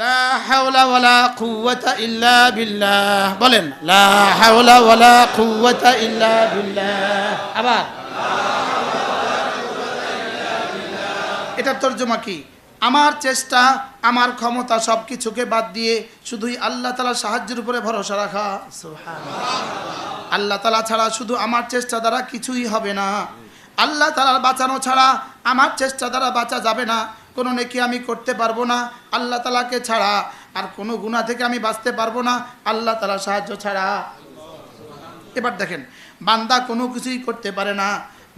লা হাওলা ওয়ালা কুওয়াতা ইল্লা বিল্লাহ বলেন, লা হাওলা ওয়ালা কুওয়াতা ইল্লা বিল্লাহ। আবার এটার তর্জমা কি? আমার চেষ্টা, আমার ক্ষমতা সবকিছুকে বাদ দিয়ে শুধুই আল্লাহ তাআলার সাহায্যের উপরে ভরসা রাখা। সুবহানাল্লাহ। আল্লাহ তাআলা ছাড়া শুধু আমার চেষ্টা দ্বারা কিছুই হবে না। আল্লাহ তাআলার বাঁচানো ছাড়া আমার চেষ্টা দ্বারা বাঁচা যাবে না। কোনো নেকি আমি করতে পারবো না আল্লাহ তাআলাকে ছাড়া, আর কোনো গুনাহ থেকে আমি বাঁচতে পারবো না আল্লাহ তাআলার সাহায্য ছাড়া। এবার দেখেন, বান্দা কোনো কিছুই করতে পারে না,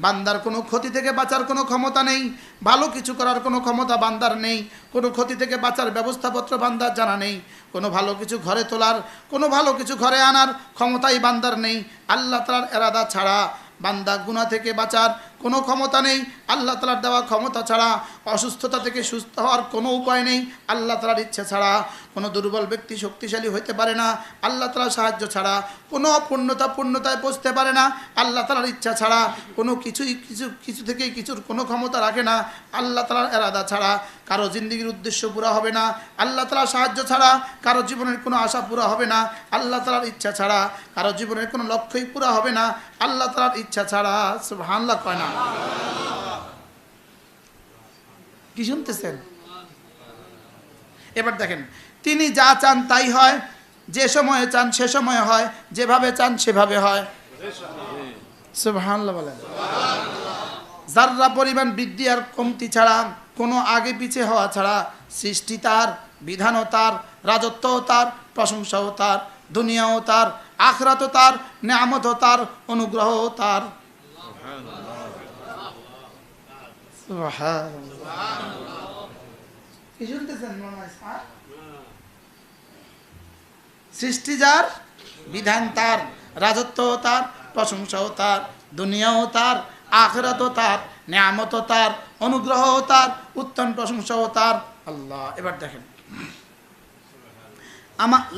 বান্দার কোনো ক্ষতি থেকে বাঁচার কোনো ক্ষমতা নেই, ভালো কিছু করার কোনো ক্ষমতা বান্দার নেই, কোনো ক্ষতি থেকে বাঁচার ব্যবস্থাপত্র বান্দার জানা নেই, কোনো ভালো কিছু ঘরে তোলার, কোনো ভালো কিছু ঘরে আনার ক্ষমতাই বান্দার নেই আল্লাহ তাআলার এরাদা ছাড়া। বান্দা গুনাহ থেকে বাঁচার কোনো ক্ষমতা নেই আল্লাহ তাআলার দেওয়া ক্ষমতা ছাড়া। অসুস্থতা থেকে সুস্থ হওয়ার কোনো উপায় নেই আল্লাহ তাআলার ইচ্ছে ছাড়া। কোনো দুর্বল ব্যক্তি শক্তিশালী হতে পারে না আল্লাহ তাআলার সাহায্য ছাড়া। কোনো পূর্ণতায় পৌঁছতে পারে না আল্লাহ তাআলার ইচ্ছা ছাড়া। কোনো কিছু থেকেই কিছুর কোনো ক্ষমতা রাখে না আল্লাহ তাআলার এরাদা ছাড়া। কারো জিন্দেগির উদ্দেশ্য পুরা হবে না আল্লাহ তাআলার সাহায্য ছাড়া। কারো জীবনের কোনো আশা পুরা হবে না আল্লাহ তাআলার ইচ্ছা ছাড়া। কারো জীবনের কোনো লক্ষ্যই পুরা হবে না আল্লাহ তাআলার ইচ্ছা ছাড়া। সুবহানাল্লাহ কয় না? কি শুনতেছেন? এবার দেখেন, তিনি যা চান তাই হয়, যে সময়ে চান সে সময় হয়, যেভাবে চান সেভাবে হয়। সুবহানাল্লাহ বলেন। যাররা পরিমাণ বৃদ্ধি আর কমতি ছাড়া, কোনো আগে পিছে হওয়া ছাড়া, সৃষ্টি তার, বিধানও তার, রাজত্বও তার, প্রশংসাও তার, দুনিয়াও তার, আখিরাতও তার, নিয়ামতও তার, অনুগ্রহও তার। কি শুনতেছেন? সৃষ্টি যার, বিধান তার, রাজত্বও তার, প্রশংসাও তার, দুনিয়াও তার, আখিরাতও তার, নিয়ামতও তার, অনুগ্রহও তার, উত্তম প্রশংসাও তার। আল্লাহ। এবার দেখেন,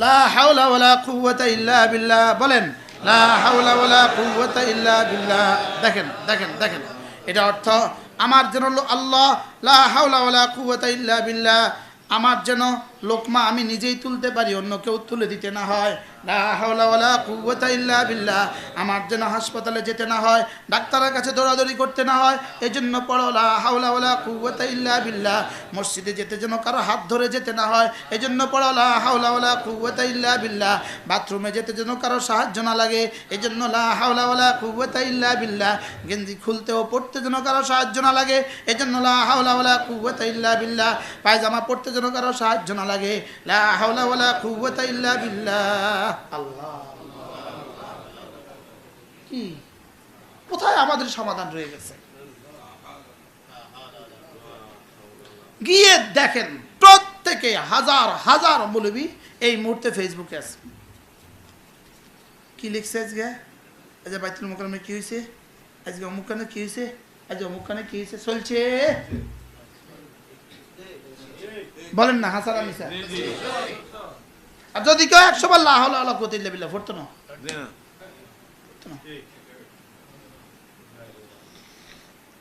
লা হাওলা ওয়ালা কুওয়াতা ইল্লা বিল্লাহ বলেন, লা হাওলা ওয়ালা কুওয়াতা ইল্লা বিল্লাহ। দেখেন দেখেন দেখেন, এটা অর্থ আমার যেন আল্লাহ, লা হাওলা ওয়ালা কুওয়াতা ইল্লা বিল্লাহ, আমার যেন লোকমা আমি নিজেই তুলতে পারি, অন্য কেউ তুলে দিতে না হয়। লা হাওলা ওয়ালা কুওয়াতা ইল্লা বিল্লাহ, আমার যেন হাসপাতালে যেতে না হয়, ডাক্তারের কাছে দৌড়াদৌড়ি করতে না হয়, এজন্য পড়ো লা হাওলা ওয়ালা কুওয়াতা ইল্লা বিল্লাহ। মসজিদে যেতে যেন কারো হাত ধরে যেতে না হয়, এজন্য পড়ো লা হাওলা ওয়ালা কুওয়াতা ইল্লা বিল্লাহ। বাথরুমে যেতে যেন কারো সাহায্য না লাগে, এজন্য লা হাওলা ওয়ালা কুওয়াতা ইল্লা বিল্লাহ। গেঞ্জি খুলতে ও পড়তে যেন কারো সাহায্য না লাগে, এজন্য লা হাওলা ওয়ালা কুওয়াতা ইল্লা বিল্লাহ। পায়জামা পড়তে যেন কারো সাহায্য না লাগে, লা হাওলা ওয়ালা কুওয়াতা ইল্লা বিল্লাহ। আল্লাহ, কি কোথায় আমাদের সমাধান রয়ে গেছে? গিয়ে দেখেন, প্রত্যেকে হাজার হাজার মৌলবী এই মুহূর্তে ফেসবুকে আছে। কি লিখছে আজকে? আজ বাইতুল মুকাররমে কি হয়েছে, আজকে অমুক কানে কি হয়েছে, আজ অমুক কানে কি হয়েছে, চলছে। বলেন না হাসান আলী স্যার? আর যদি কেউ 100 বার লা হাওলা ওয়ালা কুওয়াতা ইল্লা বিল্লাহ পড়তো না,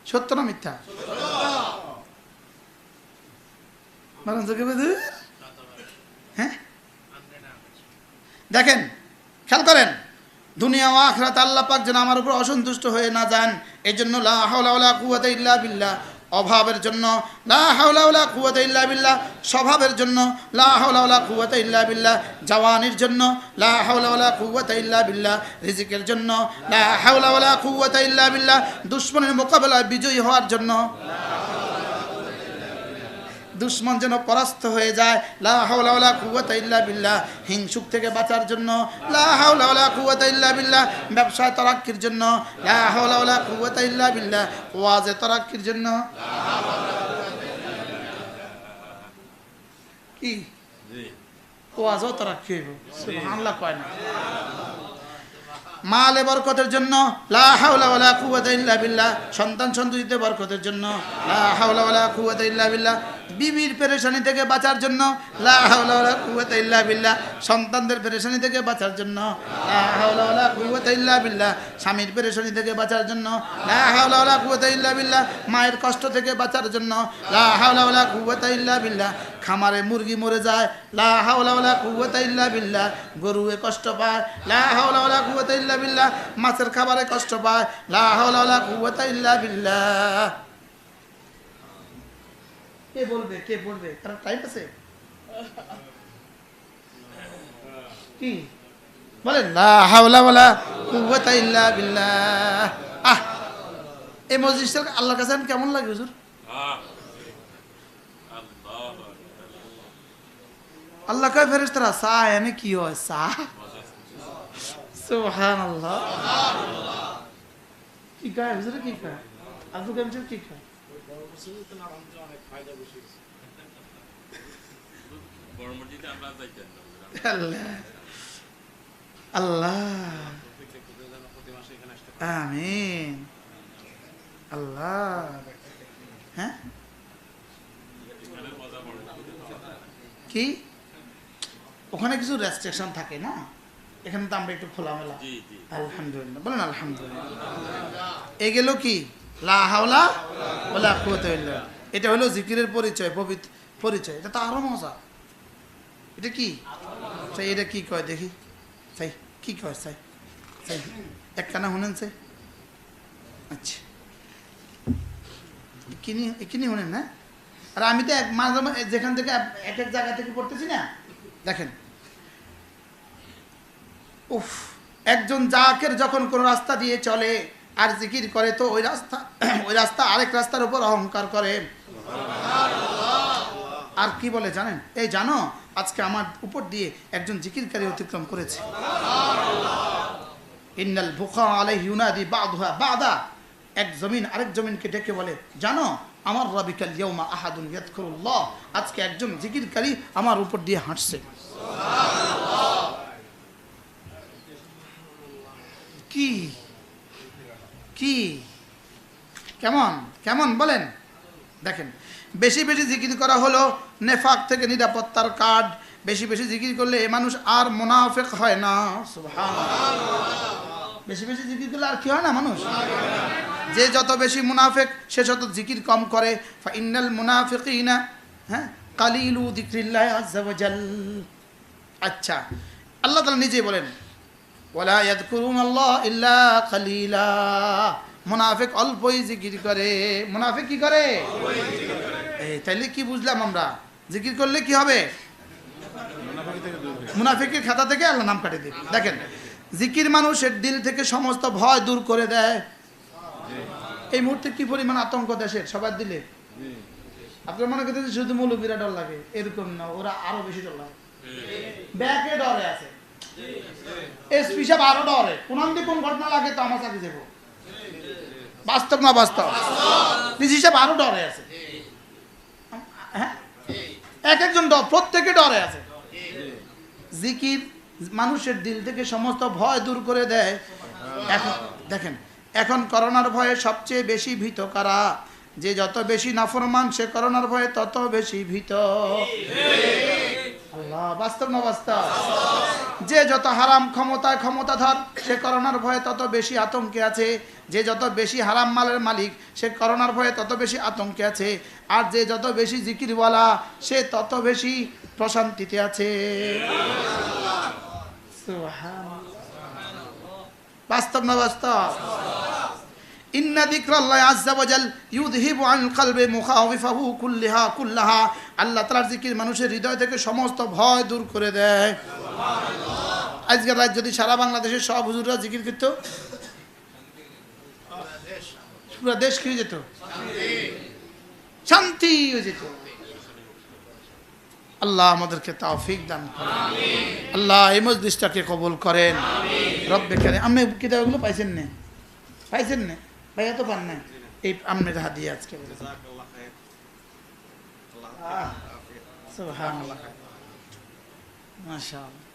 সত্য না মিথ্যা? হ্যাঁ, দেখেন, খেয়াল করেন, দুনিয়া ও আখিরাত আল্লাহ পাক যেন আমার উপর অসন্তুষ্ট হয়ে না যান, এজন্য লা হাওলা ওয়ালা কুওয়াতা ইল্লা বিল্লাহ। অভাবের জন্য লা হাওলা ওয়ালা কুওয়াতা ইল্লা বিল্লাহ, স্বভাবের জন্য লা হাওলা ওয়ালা কুওয়াতা ইল্লা বিল্লাহ, জওয়ানির জন্য লা হাওলা ওয়ালা কুওয়াতা ইল্লা বিল্লাহ, রিজিকের জন্য লা হাওলা ওয়ালা কুওয়াতা ইল্লা বিল্লাহ, দুশমনের মোকাবেলায় বিজয়ী হওয়ার জন্য, দুশমন যেন পরাস্ত হয়ে যায়, লা হাওলা ওয়ালা কুওয়াতা ইল্লা বিল্লাহ। হিংসুক থেকে বাঁচার জন্য লা হাওলা ওয়ালা কুওয়াতা ইল্লা বিল্লাহ। ব্যবসায় তারাক্কির জন্য লা হাওলা ওয়ালা কুওয়াতা ইল্লা বিল্লাহ। ওয়াজে তারাক্কির জন্য কি ওয়াজও তারাক্কি হইব। সুবহানাল্লাহ কয় না? মালে বরকতের জন্য লা হাওলা ওয়ালা কুওয়াতা ইল্লা বিল্লাহ। সন্তান সন্ততিতে বরকতের জন্য লা হাওলা ওয়ালা কুওয়াতা ইল্লা বিল্লাহ। বিবির পেরেশানি থেকে বাঁচার জন্য লা হাওলা ওয়ালা কুওয়াতা ইল্লা বিল্লাহ, সন্তানদের পেরেশানি থেকে বাঁচার জন্য লা হাওলা ওয়ালা কুওয়াতা ইল্লা বিল্লাহ, স্বামীর পেরেশানি থেকে বাঁচার জন্য লা হাওলা ওয়ালা কুওয়াতা ইল্লা বিল্লাহ, মায়ের কষ্ট থেকে বাঁচার জন্য লা হাওলা ওয়ালা কুওয়াতা ইল্লা বিল্লাহ, খামারে মুরগি মরে যায় লা হাওলা ওয়ালা কুওয়াতা ইল্লা বিল্লাহ, গরুয়ে কষ্ট পায় লা হাওলা ওয়ালা কুওয়াতা ইল্লা বিল্লাহ, মাছের খাবারে কষ্ট পায় লা হাওলা ওয়ালা কুওয়াতা ইল্লা বিল্লাহ। কে বলবে, কে বলবে? কারণ টাইম আছে কি বলেন? লা হাওলা ওয়ালা কুওয়াতা ইল্লা বিল্লাহ। এই মজলিসটা আল্লাহর কাছে কেমন লাগে হুজুর? আল্লাহ কয় ফেরেশতারা সা এনে কি হয়? সা সুবহানাল্লাহ। কি কয় হুজুর? কি কয় আব্দুল কাইম সাহেব? কি কয়? আল্লাহ আমিন আল্লাহ। হ্যাঁ কি ওখানে কিছু রেস্ট্রিকশন থাকে না, এখানে তো আমরা একটু খোলামেলা। আলহামদুলিল্লাহ বলেন আলহামদুলিল্লাহ। এ গেল কি লা হাওলা ওয়ালা কুওয়াতা ইল্লা বিল্লাহ। এটা হলো জিকিরের পরিচয়, পবিত্র পরিচয়। এটা তো আরো মজা। এটা কি চাই? এটা কি কয় দেখি চাই? কি কয় চাই? চাই এক কানা শুনেন চাই? আচ্ছা এখানে শুনেন না? আর আমি তো মাঝে মাঝে যেখান থেকে এক এক জায়গা থেকে পড়তেছি না, দেখেন উফ, একজন জাকের যখন কোন রাস্তা দিয়ে চলে আর জিকির করে তো ওই রাস্তা আরেক রাস্তার উপর অহংকার করে। আর কি বলে জানেন? এই জানো আজকে আমার উপর দিয়ে একজন জিকিরকারী অতিক্রম করেছে। ইন্নাল বুকা আলাইহি ইউনাদি বাদুহা বাদা, এক জমিন আরেক জমিনকে ডেকে বলে জানো আমার রাবিকাল ইয়াউমা আহাদুন ইয়াযকুরুল্লাহ, আজকে একজন জিকিরকারী আমার উপর দিয়ে হাঁটছে। কি কি কেমন কেমন বলেন? দেখেন বেশি বেশি জিকির করা হলো নেফাক থেকে নিরাপত্তার কার্ড। বেশি বেশি জিকির করলে এ মানুষ আর মুনাফিক হয় না। সুবহানাল্লাহ। বেশি বেশি জিকির করলে আর কি হয় না মানুষ? যে যত বেশি মুনাফিক সে যত জিকির কম করে। ফা ইন্নাল মুনাফিকিনা কালিলু যিকরিল্লাহি আযজা ওয়া জাল। আচ্ছা আল্লাহ তাআলা নিজেই বলেন ওয়ালা ইয়াযকুরুনাল্লাহ ইল্লা কালিলা, মুনাফিক অল্পই জিকির করে। মুনাফিক কি করে? এই তাইলে কি বুঝলাম আমরা? জিকির করলে কি হবে? মুনাফিকের খাতা থেকে আল্লাহ নাম কাটিয়ে দেবে। দেখেন জিকির মানুষের দিল থেকে সমস্ত ভয় দূর করে দেয়। এই মুহূর্তে কি পরিমাণ আতঙ্ক দেশের সবার দিলে। আপনার মনে করতেছেন শুধু মৌলবীরা ডর লাগে, এরকম না, ওরা আরো বেশি ডর লাগে। ব্যাকে ডরে আছে, এসপি সাহেব আরো ডরে। কোন কোন ঘটনা লাগে তো আমার চাকরি যাবো। বাস্তব না বাস্তব? ডিসি সাহেব আরো ডরে আছে। হ্যাঁ এক একজন প্রত্যেকে ডরে আছে। জিকির মানুষের দিল থেকে সমস্ত ভয় দূর করে দেয়। এখন দেখেন এখন করোনার ভয়ে সবচেয়ে বেশি ভীত কারা? যে যত বেশি নাফরমান সে করোনার ভয়ে তত বেশি ভীত। আল্লাহ বাস্তব না বাস্তব? যে যত হারাম ক্ষমতাধর সে করোনার ভয়ে তত বেশি আতঙ্কে আছে। যে যত বেশি হারাম মালের মালিক সে করোনার ভয়ে তত বেশি আতঙ্কে আছে। আর যে যত বেশি জিকিরওয়ালা সে তত বেশি প্রশান্তিতে আছে। বাস্তব না বাস্তব? ইন্না যিকরাল্লাহি আযজা ওয়া জাল ইউযহিবু আনিল কলবি মুখাউফাহু কুল্লাহা। আল্লাহ তাআলার জিকির মানুষের হৃদয় থেকে সমস্ত ভয় দূর করে দেয়। সুবহানাল্লাহ। আজকের রাত যদি সারা বাংলাদেশের সব হুজুররা জিকির করত, পুরো দেশ কি হয়ে যেত? শান্তি হয়ে যেত। আল্লাহ আমাদেরকে তৌফিক দান করেন। আমিন। আল্লাহ এই মজলিসটাকে কবুল করেন। আমিন। রব্বে কারীম। আপনি কিতাবগুলো পাইছেন না? পাইছেন না? ভাইয়া তো পান না। এই আপনার হাদিয়া আজকে সুবহানাল্লাহ মাশাআল্লাহ।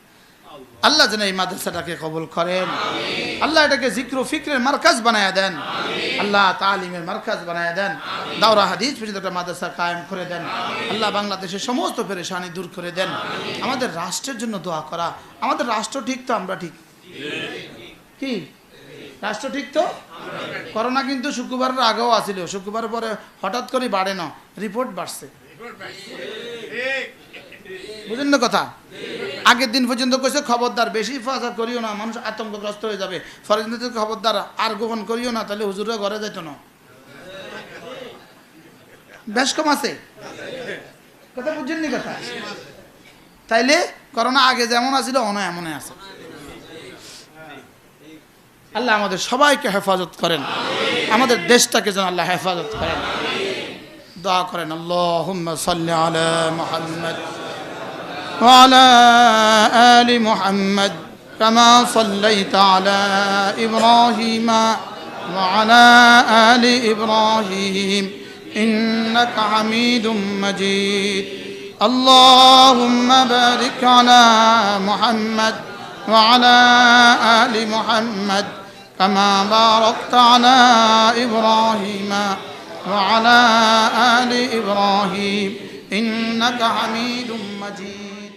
আল্লাহ যেন এই মাদ্রাসাটাকে কবুল করেন, আল্লাহ এটাকে জিক্র ফিক্রের মার্কাজ বানায়া দেন, আল্লাহ তালিমের মার্কাজ বানায়া দেন, দাওরা হাদিস পর্যন্ত একটা মাদ্রাসা কায়েম করে দেন, আল্লাহ বাংলাদেশের সমস্ত পেরেশানি দূর করে দেন। আমাদের রাষ্ট্রের জন্য দোয়া করা, আমাদের রাষ্ট্র ঠিক তো আমরা ঠিক, কি রাষ্ট্র ঠিক তো? করোনা কিন্তু শুক্রবারের আগেও আসিল, শুক্রবার পরে হঠাৎ করে বাড়ে না, রিপোর্ট বাড়ছে, বুঝেন না কথা? আগের দিন পর্যন্ত কইছে খবরদার বেশি প্রচার করিও না, মানুষ আতঙ্কগ্রস্ত হয়ে যাবে, ফরিদ খবরদার আর গোপন করিও না, তাহলে হুজুরের ঘরে যাইত না। বেশ কম আছে কথা, বুঝছেননি কথা? তাইলে করোনা আগে যেমন আছিল অন এমন আছে। আল্লাহ আমাদের সবাইকে হেফাজত করেন, আমাদের দেশটাকে যেন আল্লাহ হেফাজত করেন। দোয়া করেন, আল্লাহুম্মা সাল্লি আলা মুহাম্মদ ওয়া আলা আলি মুহাম্মদ কামা সাল্লাইতা আলা ইব্রাহিম ওয়া আলা আলি ইব্রাহিম ইন্নাকা হামিদুম মাজিদ। আল্লাহুম্মা বারিক আলা মুহাম্মদ ওয়া আলা আলি মুহাম্মদ كما باركت على إبراهيم وعلى آل إبراهيم إنك حميد مجيد.